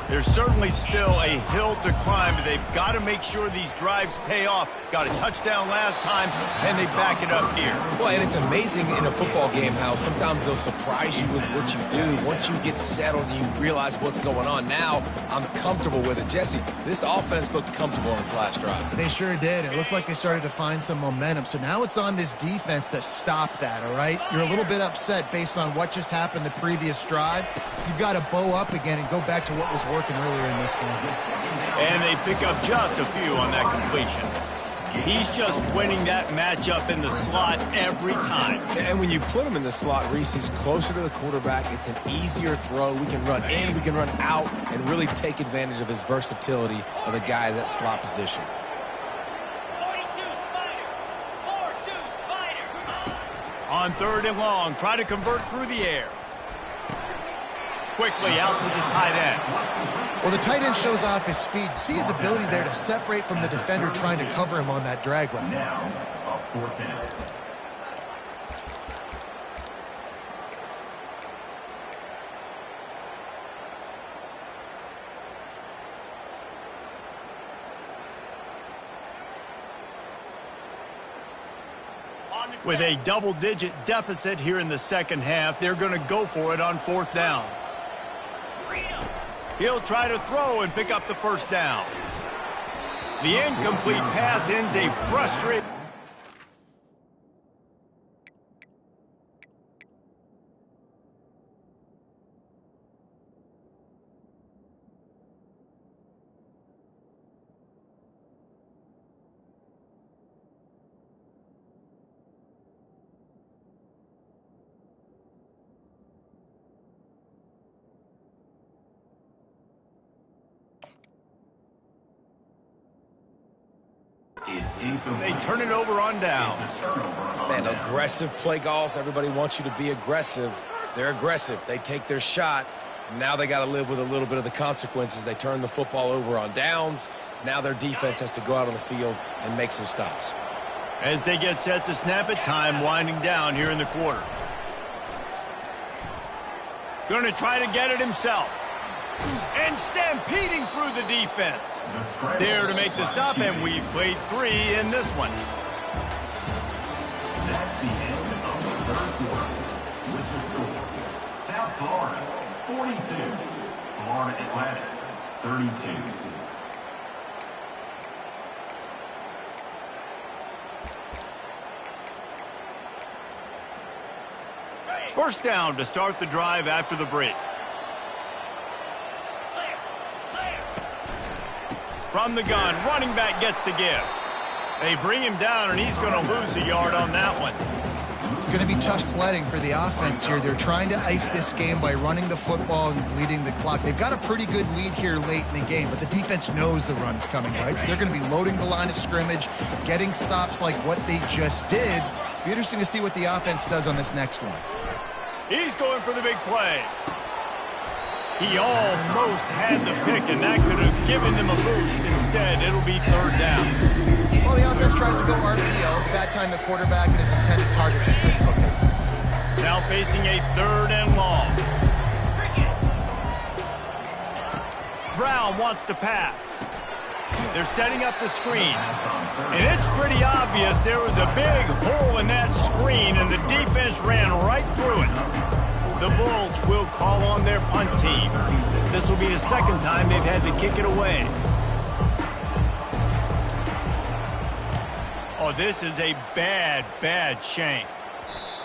There's certainly still a hill to climb, but they've got to make sure these drives pay off. Got a touchdown last time, and they back it up here. Well, and it's amazing in a football game how sometimes they'll surprise you with what you do. Once you get settled and you realize what's going on, now I'm comfortable with it. Jesse, this offense looked comfortable in its last drive. They sure did. It looked like they started to find some momentum. So now it's on this defense to stop that, all right? You're a little bit upset based on what just happened the previous drive. You've got to bow up again and go back to what was working earlier in this game. And they pick up just a few on that completion. He's just winning that matchup in the slot every time. And when you put him in the slot, Reese, he's closer to the quarterback. It's an easier throw. We can run in, we can run out, and really take advantage of his versatility of the guy in that slot position. 42 Spider. 4-2 Spider. On 3rd and long, try to convert through the air. Quickly out to the tight end. Well, the tight end shows off his speed. See his ability there to separate from the defender trying to cover him on that drag route. Now, a 4th down. With a double-digit deficit here in the second half, they're going to go for it on 4th downs. He'll try to throw and pick up the first down. The incomplete pass ends a frustrating... They turn it over on downs. Man, aggressive play calls. Everybody wants you to be aggressive. They're aggressive. They take their shot. Now they got to live with a little bit of the consequences. They turn the football over on downs. Now their defense has to go out on the field and make some stops. As they get set to snap it, time winding down here in the quarter. Going to try to get it himself. And stampeding through the defense. There to make the stop, and we've played 3 in this one. That's the end of the 3rd quarter. With the score, South Florida 42, Florida Atlantic 32. First down to start the drive after the break. From the gun, running back gets to give. They bring him down, and he's going to lose a yard on that one. It's going to be tough sledding for the offense here. They're trying to ice this game by running the football and bleeding the clock. They've got a pretty good lead here late in the game, but the defense knows the run's coming, right? So they're going to be loading the line of scrimmage, getting stops like what they just did. Be interesting to see what the offense does on this next one. He's going for the big play. He almost had the pick, and that could have given them a boost. Instead, it'll be third down. Well, the offense tries to go RPO, but that time the quarterback and his intended target just couldn't hook it. Now facing a third and long. Brown wants to pass. They're setting up the screen. And it's pretty obvious there was a big hole in that screen, and the defense ran right through it. The Bulls will call on their punt team. This will be the second time they've had to kick it away. Oh, this is a bad, bad shank.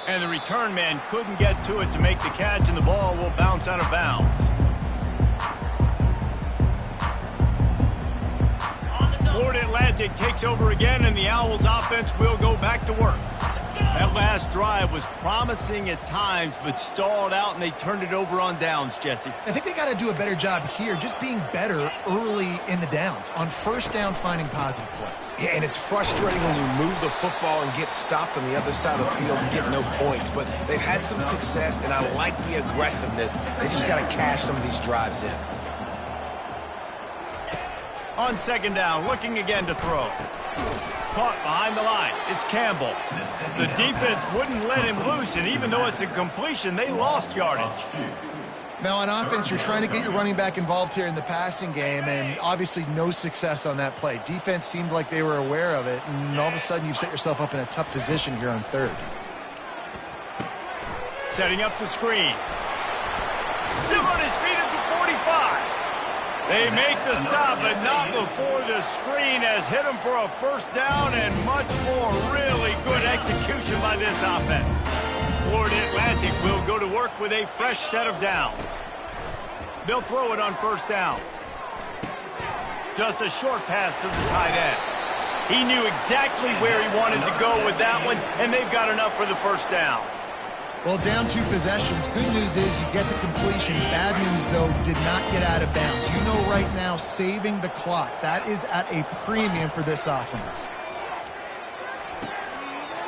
And the return man couldn't get to it to make the catch, and the ball will bounce out of bounds. Florida Atlantic takes over again, and the Owls offense will go back to work. That last drive was promising at times, but stalled out, and they turned it over on downs, Jesse. I think they got to do a better job here, just being better early in the downs. On first down, finding positive plays. Yeah, and it's frustrating when you move the football and get stopped on the other side of the field and get no points. But they've had some success, and I like the aggressiveness. They just got to cash some of these drives in. On second down, looking again to throw. Caught behind the line. It's Campbell. The defense wouldn't let him loose, and even though it's a completion, they lost yardage. Now on offense, you're trying to get your running back involved here in the passing game, and obviously no success on that play. Defense seemed like they were aware of it, and all of a sudden you've set yourself up in a tough position here on third. Setting up the screen. Still on his feet at the 45. They make the stop, but not before the screen has hit him for a first down, and much more really good execution by this offense. Florida Atlantic will go to work with a fresh set of downs. They'll throw it on first down. Just a short pass to the tight end. He knew exactly where he wanted to go with that one, and they've got enough for the first down. Well, down 2 possessions. Good news is you get the completion. Bad news, though, did not get out of bounds. You know right now, saving the clock, that is at a premium for this offense.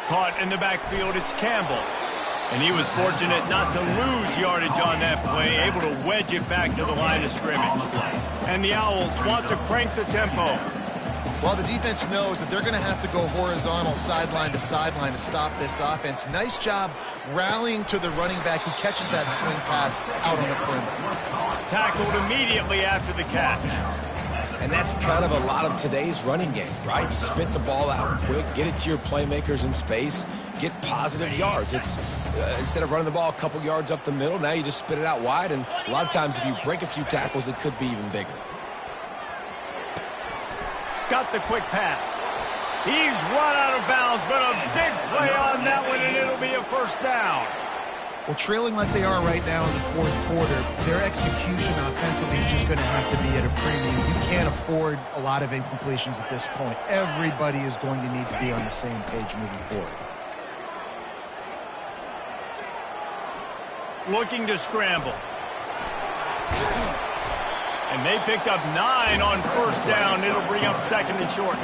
Caught in the backfield, it's Campbell. And he was fortunate not to lose yardage on that play, able to wedge it back to the line of scrimmage. And the Owls want to crank the tempo. Well, the defense knows that they're going to have to go horizontal sideline to stop this offense. Nice job rallying to the running back who catches that swing pass out on the perimeter. Tackled immediately after the catch. And that's kind of a lot of today's running game, right? Spit the ball out quick, get it to your playmakers in space, get positive yards. It's instead of running the ball a couple yards up the middle, now you just spit it out wide, and a lot of times if you break a few tackles, it could be even bigger. Got the quick pass. He's run out of bounds, but a big play on that one, and it'll be a first down. Well, trailing like they are right now in the fourth quarter, their execution offensively is just going to have to be at a premium. You can't afford a lot of incompletions at this point. Everybody is going to need to be on the same page moving forward. Looking to scramble. And they picked up 9 on first down. It'll bring up second and short.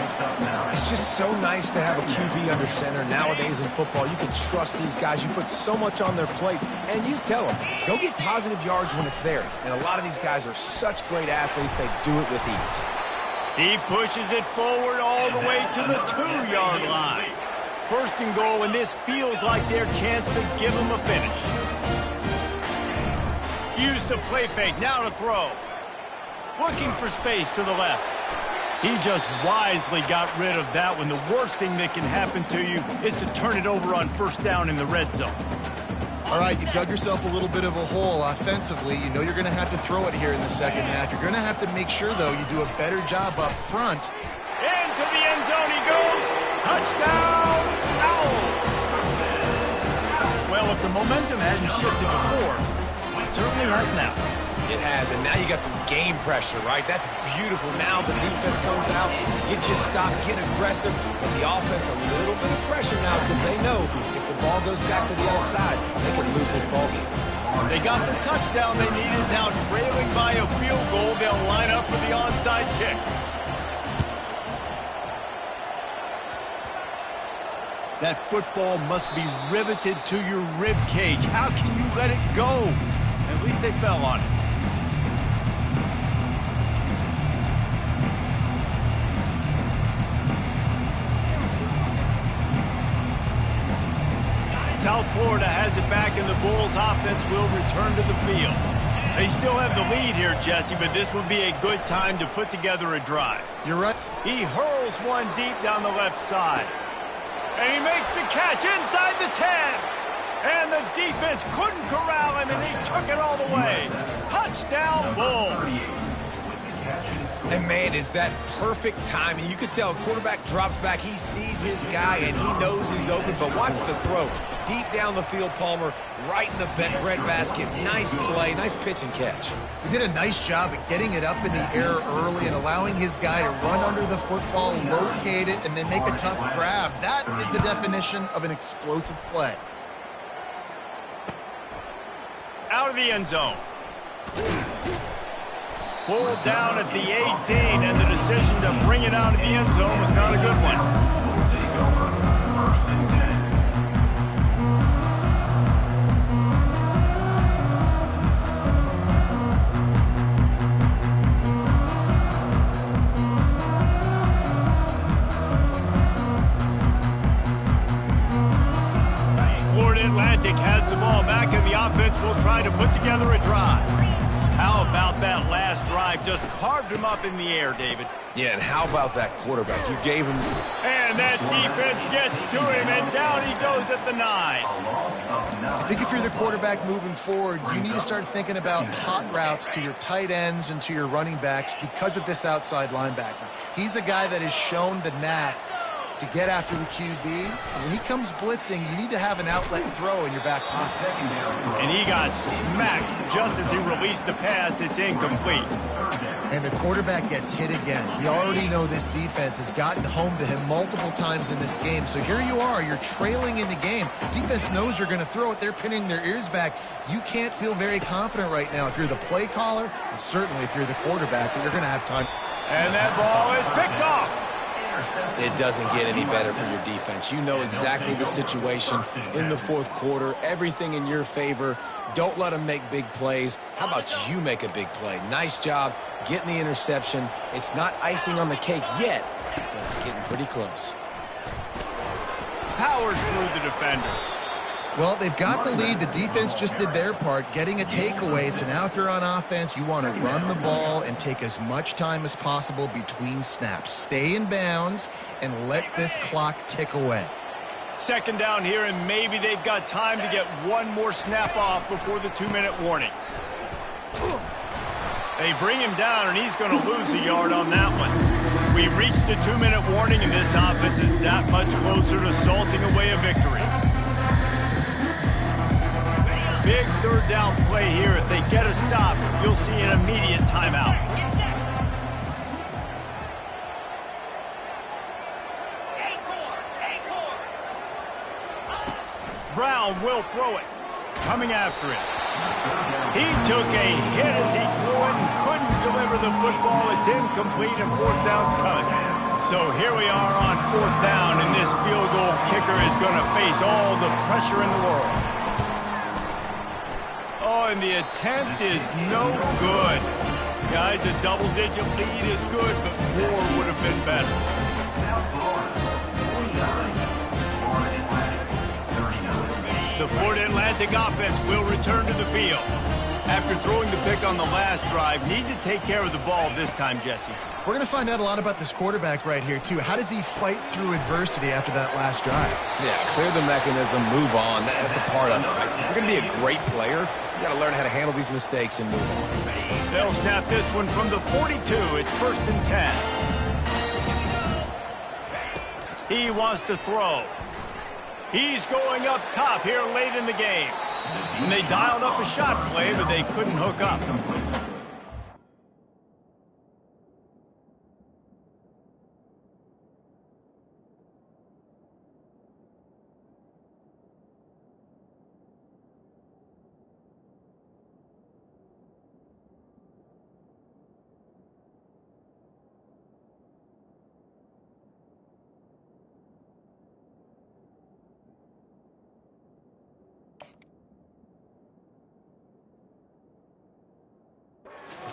It's just so nice to have a QB under center. Nowadays in football, you can trust these guys. You put so much on their plate, and you tell them, go get positive yards when it's there. And a lot of these guys are such great athletes, they do it with ease. He pushes it forward all the way to the 2-yard line. First and goal, and this feels like their chance to give them a finish. Use the play fake, now to throw. Looking for space to the left. He just wisely got rid of that one. The worst thing that can happen to you is to turn it over on first down in the red zone. All right, you dug yourself a little bit of a hole offensively. You know you're going to have to throw it here in the second half. You're going to have to make sure, though, you do a better job up front. Into the end zone he goes. Touchdown, Owls. Well, if the momentum hadn't shifted before, it certainly has now. It has, and now you got some game pressure, right? That's beautiful. Now the defense comes out, get you a stop, get aggressive, but the offense a little bit of pressure now because they know if the ball goes back to the other side, they can lose this ball game. They got the touchdown they needed. Now trailing by a field goal, they'll line up for the onside kick. That football must be riveted to your rib cage. How can you let it go? At least they fell on it. South Florida has it back, and the Bulls offense will return to the field. They still have the lead here, Jesse, but this would be a good time to put together a drive. You're right. He hurls one deep down the left side. And he makes the catch inside the 10. And the defense couldn't corral him, and he took it all the way. Touchdown, Bulls. And, man, is that perfect timing. You could tell quarterback drops back. He sees his guy, and he knows he's open. But watch the throw. Deep down the field, Palmer, right in the breadbasket. Nice play, nice pitch and catch. He did a nice job at getting it up in the air early and allowing his guy to run under the football, locate it, and then make a tough grab. That is the definition of an explosive play. Out of the end zone. Pulled down at the 18, and the decision to bring it out of the end zone was not a good one. Will take over first and 10. Florida Atlantic has the ball back, and the offense will try to put together a drive. How about that last drive? Just carved him up in the air, David. Yeah, and how about that quarterback? You gave him... And that defense gets to him, and down he goes at the 9. I think if you're the quarterback moving forward, you need to start thinking about hot routes to your tight ends and to your running backs because of this outside linebacker. He's a guy that has shown the knack to get after the QB. And when he comes blitzing, you need to have an outlet throw in your back pocket. And he got smacked just as he released the pass. It's incomplete. And the quarterback gets hit again. We already know this defense has gotten home to him multiple times in this game. So here you are, you're trailing in the game. Defense knows you're going to throw it. They're pinning their ears back. You can't feel very confident right now if you're the play caller, and certainly if you're the quarterback, that you're going to have time. And that ball is picked off. It doesn't get any better for your defense. You know exactly the situation in the fourth quarter. Everything in your favor. Don't let them make big plays. How about you make a big play? Nice job getting the interception. It's not icing on the cake yet, but it's getting pretty close. Powers through the defender. Well, they've got the lead. The defense just did their part, getting a takeaway. So now if you're on offense, you want to run the ball and take as much time as possible between snaps. Stay in bounds and let this clock tick away. Second down here, and maybe they've got time to get one more snap off before the 2-minute warning. They bring him down, and he's going to lose a yard on that one. We reached the 2-minute warning, and this offense is that much closer to salting away a victory. Big third down play here. If they get a stop, you'll see an immediate timeout. Brown will throw it. Coming after it. He took a hit as he threw it and couldn't deliver the football. It's incomplete, and fourth down's coming. So here we are on fourth down, and this field goal kicker is going to face all the pressure in the world. Oh, and the attempt is no good. Guys, a double-digit lead is good, but 4 would have been better. South Florida, 49. Florida Atlantic, 39. The Florida Atlantic offense will return to the field. After throwing the pick on the last drive, need to take care of the ball this time, Jesse. We're going to find out a lot about this quarterback right here, too. How does he fight through adversity after that last drive? Yeah, clear the mechanism, move on. That's a part of it, right? If you're going to be a great player, you got to learn how to handle these mistakes and move on. They'll snap this one from the 42. It's first and 10. He wants to throw. He's going up top here late in the game. And they dialed up a shot play, but they couldn't hook up.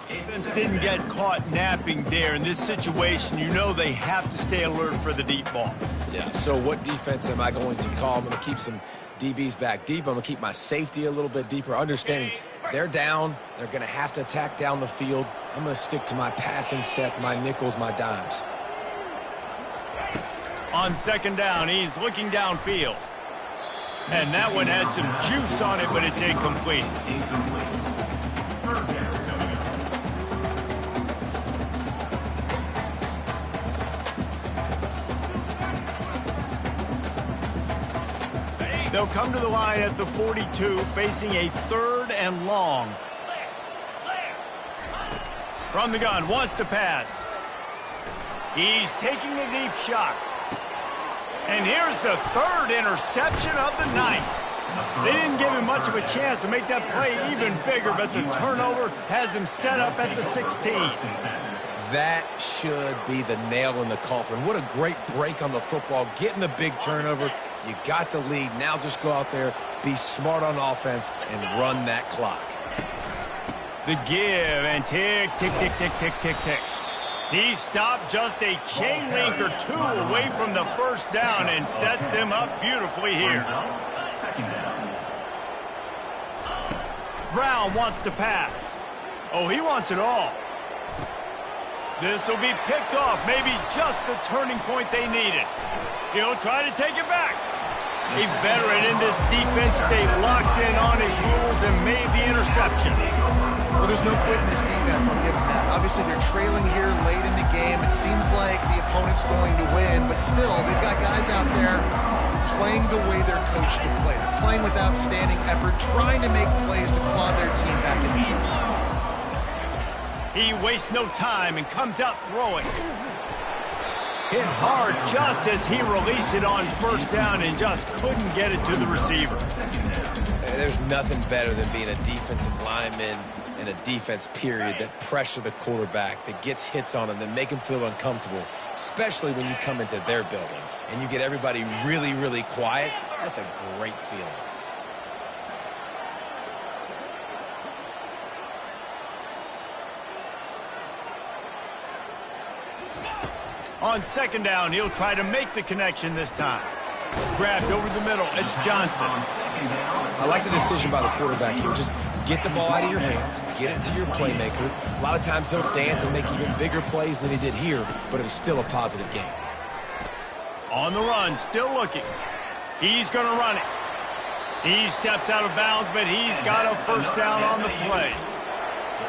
Defense didn't get caught napping there. In this situation, you know they have to stay alert for the deep ball. Yeah, so what defense am I going to call? I'm going to keep some DBs back deep. I'm going to keep my safety a little bit deeper, understanding they're down. They're going to have to attack down the field. I'm going to stick to my passing sets, my nickels, my dimes. On second down, he's looking downfield. And that one had some juice on it, but it's incomplete. They'll come to the line at the 42, facing a 3rd and long. From the gun, wants to pass. He's taking a deep shot. And here's the 3rd interception of the night. They didn't give him much of a chance to make that play even bigger, but the turnover has him set up at the 16. That should be the nail in the coffin. What a great break on the football, getting the big turnover. You got the lead. Now just go out there, be smart on offense, and run that clock. The give, and tick, tick, tick, tick, tick, tick, tick. He stopped just a chain link or 2 away from the first down and sets them up beautifully here. Brown wants to pass. Oh, he wants it all. This will be picked off, maybe just the turning point they needed. He'll try to take it back. A veteran in this defense stayed locked in on his rules and made the interception. Well, there's no quit in this defense, I'll give them that. Obviously, they're trailing here late in the game. It seems like the opponent's going to win, but still, they've got guys out there playing the way they're coached to play. They're playing with outstanding effort, trying to make plays to claw their team back in the game. He wastes no time and comes out throwing. Hit hard just as he released it on first down and just couldn't get it to the receiver. There's nothing better than being a defensive lineman in a defense period that pressure the quarterback, that gets hits on him, that make him feel uncomfortable, especially when you come into their building and you get everybody really, really quiet. That's a great feeling. On second down, he'll try to make the connection this time. Grabbed over the middle, it's Johnson. I like the decision by the quarterback here. Just get the ball out of your hands, get it to your playmaker. A lot of times he'll dance and make even bigger plays than he did here, but it was still a positive game. On the run, still looking. He's going to run it. He steps out of bounds, but he's got a first down on the play.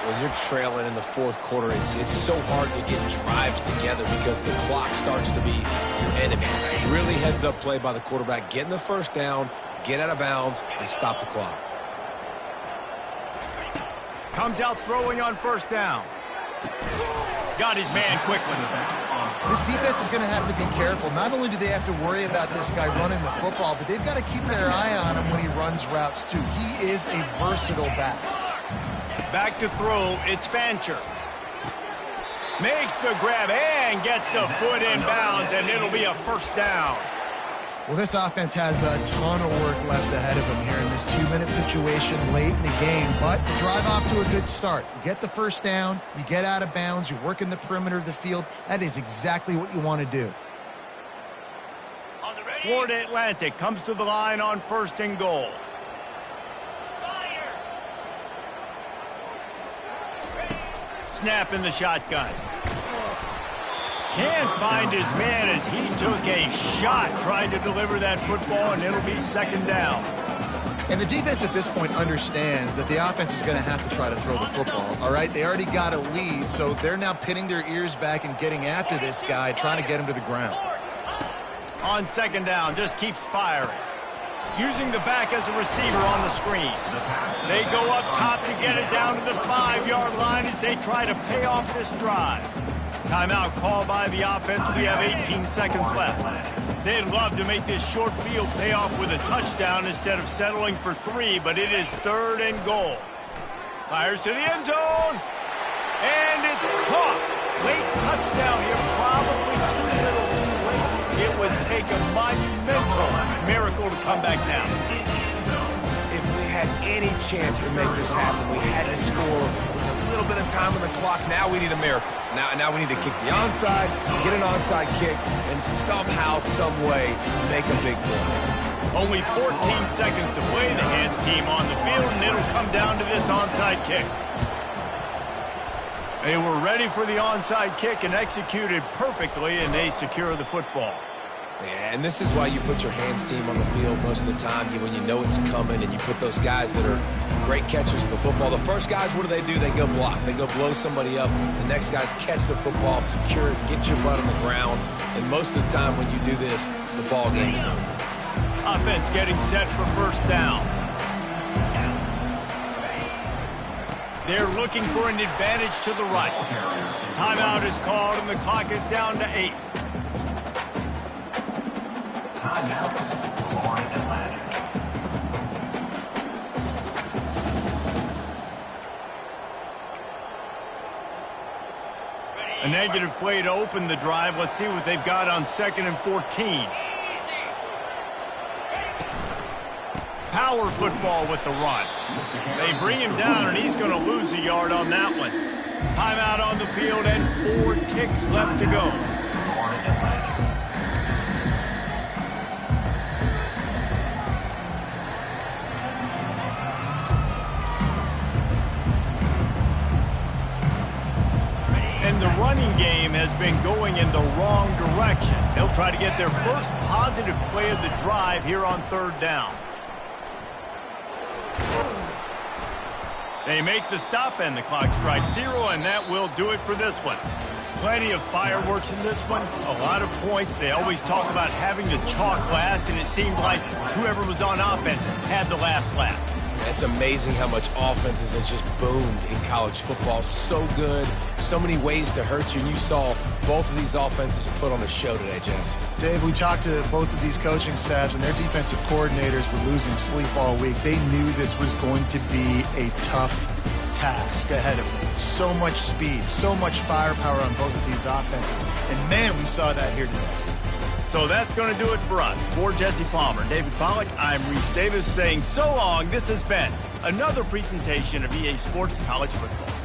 When you're trailing in the 4th quarter, it's so hard to get drives together because the clock starts to be your enemy. Really heads-up play by the quarterback. Getting the first down, get out of bounds, and stop the clock. Comes out throwing on first down. Got his man quickly. This defense is going to have to be careful. Not only do they have to worry about this guy running the football, but they've got to keep their eye on him when he runs routes, too. He is a versatile back. Back to throw, it's Fancher. Makes the grab and gets the foot in bounds, and it'll be a first down. Well, this offense has a ton of work left ahead of them here in this 2-minute situation late in the game, but you drive off to a good start. You get the first down, you get out of bounds, you work in the perimeter of the field. That is exactly what you want to do. Florida Atlantic comes to the line on 1st and goal. Snap in the shotgun. Can't find his man as he took a shot trying to deliver that football, and it'll be 2nd down. And the defense at this point understands that the offense is going to have to try to throw the football, all right? They already got a lead, so they're now pinning their ears back and getting after this guy, trying to get him to the ground. On 2nd down, just keeps firing. Using the back as a receiver on the screen. They go up top to get it down to the 5-yard line as they try to pay off this drive. Timeout called by the offense. We have 18 seconds left. They'd love to make this short field pay off with a touchdown instead of settling for 3, but it is 3rd and goal. Fires to the end zone. And it's caught. Late touchdown here, probably too little too late. It would take a monumental miracle to come back now. If we had any chance to make this happen. We had to score with a little bit of time on the clock. Now we need a miracle. Now we need to kick the onside, get an onside kick, and somehow, some way, make a big play. Only 14 seconds to play. The hands team on the field, and it'll come down to this onside kick. They were ready for the onside kick and executed perfectly, and they secure the football. Yeah, and this is why you put your hands team on the field most of the time, when you know it's coming, and you put those guys that are great catchers of the football. The first guys, what do? They go block. They go blow somebody up. The next guys catch the football, secure it, get your butt on the ground. And most of the time when you do this, the ball game is over. Offense getting set for first down. They're looking for an advantage to the right. Timeout is called, and the clock is down to 8. Timeout, Florida Atlantic. A negative play to open the drive. Let's see what they've got on 2nd and 14. Power football with the run. They bring him down, and he's going to lose a yard on that one. Timeout on the field, and 4 ticks left to go. Florida Atlantic. And the running game has been going in the wrong direction. They'll try to get their first positive play of the drive here on 3rd down. They make the stop, and the clock strikes 0, and that will do it for this one. Plenty of fireworks in this one, a lot of points. They always talk about having the chalk last, and it seemed like whoever was on offense had the last laugh. It's amazing how much offense has just boomed in college football. So good, so many ways to hurt you, and you saw both of these offenses put on a show today, Jess. Dave, we talked to both of these coaching staffs, and their defensive coordinators were losing sleep all week. They knew this was going to be a tough task ahead of them. So much speed, so much firepower on both of these offenses. And, man, we saw that here today. So that's going to do it for us. For Jesse Palmer, David Pollack, I'm Reese Davis saying so long. This has been another presentation of EA Sports College Football.